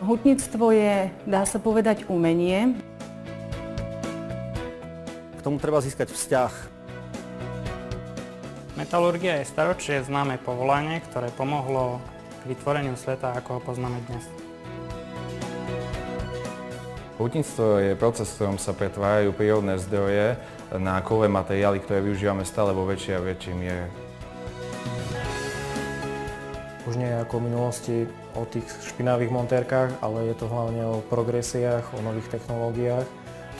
Hutníctvo je, dá sa povedať, umenie. K tomu treba získať vzťah. Metalurgia je staročie známe povolanie, ktoré pomohlo k vytvoreniu sveta, ako ho poznáme dnes. Hutníctvo je proces, v ktorom sa pretvárajú prírodné zdroje na kovové materiály, ktoré využívame stále vo väčšej a väčšej miere. Už nie je ako v minulosti o tých špinavých montérkach, ale je to hlavne o progresiách, o nových technológiách,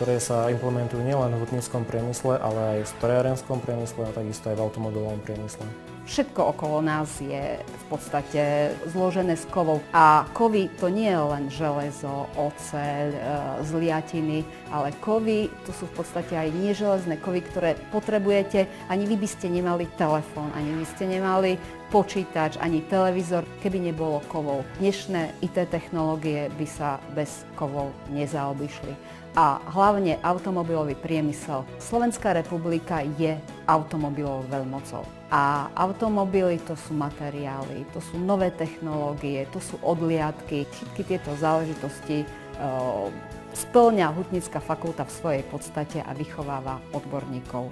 ktoré sa implementujú nielen v hutníckom priemysle, ale aj v strojárenskom priemysle a takisto aj v automobilovom priemysle. Všetko okolo nás je v podstate zložené z kovov. A kovy to nie je len železo, oceľ, zliatiny, ale kovy to sú v podstate aj neželezné kovy, ktoré potrebujete. Ani vy by ste nemali telefón, ani vy ste nemali počítač, ani televízor, keby nebolo kovov. Dnešné IT technológie by sa bez kovov nezaobišli. A hlavne automobilový priemysel. Slovenská republika je automobilovou veľmocou. A automobily to sú materiály, to sú nové technológie, to sú odliadky. Všetky tieto záležitosti spĺňa Hutnícka fakulta v svojej podstate a vychováva odborníkov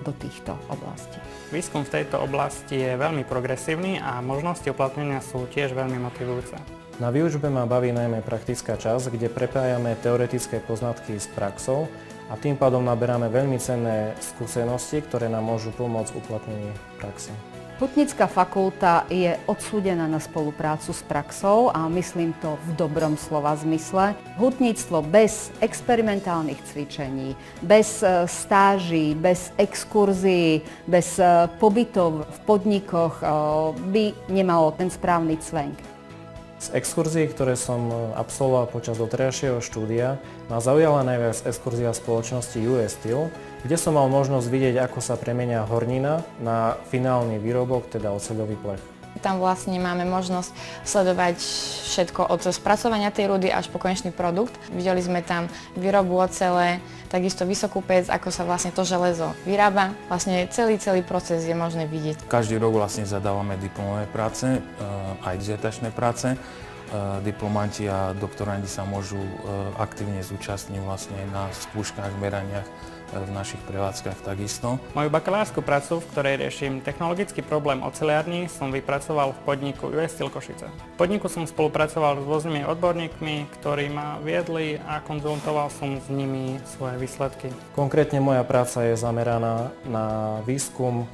do týchto oblastí. Výskum v tejto oblasti je veľmi progresívny a možnosti uplatnenia sú tiež veľmi motivujúce. Na výučbe ma baví najmä praktická časť, kde prepájame teoretické poznatky s praxou a tým pádom naberáme veľmi cenné skúsenosti, ktoré nám môžu pomôcť v uplatnení praxe. Hutnícka fakulta je odsúdená na spoluprácu s praxou a myslím to v dobrom slova zmysle. Hutníctvo bez experimentálnych cvičení, bez stáží, bez exkurzií, bez pobytov v podnikoch by nemalo ten správny cvenk. Z exkurzií, ktoré som absolvoval počas doterajšieho štúdia, ma zaujala najviac exkurzia spoločnosti US Steel, kde som mal možnosť vidieť, ako sa premenia hornina na finálny výrobok, teda oceľový plech. Tam vlastne máme možnosť sledovať všetko od spracovania tej rudy až po konečný produkt. Videli sme tam výrobu ocele, takisto vysokú pec, ako sa vlastne to železo vyrába. Vlastne celý proces je možné vidieť. Každý rok vlastne zadávame diplomové práce, aj dizertačné práce. Diplomanti a doktorandi sa môžu aktívne zúčastniť vlastne na skúškach, meraniach v našich prevádzkach takisto. Moju bakalárskú prácu, v ktorej riešim technologický problém oceliarní, som vypracoval v podniku US Steel Košice. V podniku som spolupracoval s rôznymi odborníkmi, ktorí ma viedli a konzultoval som s nimi svoje výsledky. Konkrétne moja práca je zameraná na výskum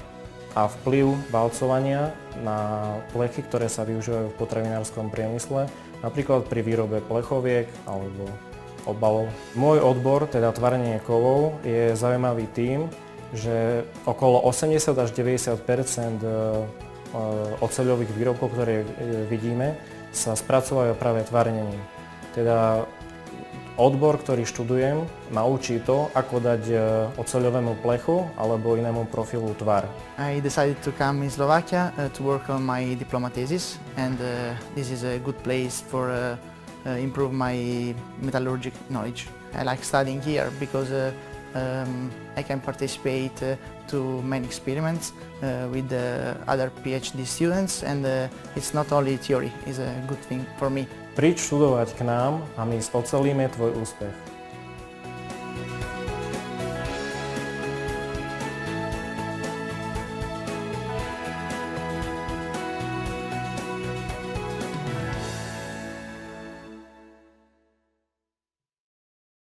a vplyv valcovania na plechy, ktoré sa využívajú v potravinárskom priemysle, napríklad pri výrobe plechoviek alebo obalov. Môj odbor, teda tvarenie kovov, je zaujímavý tým, že okolo 80 až 90 oceľových výrobkov, ktoré vidíme, sa spracovajú práve tvarnením. Teda odbor, ktorý študujem, ma učí to, ako dať oceľovému plechu alebo inému profilu tvar. I decided to come in Slovakia to work on my diploma thesis, and this is a good place for improve my metallurgic knowledge. I like studying here because I can participate to many experiments with other PhD students, and it's not only theory, it's a good thing for me. Príď študovať k nám a my ocelíme tvoj úspech.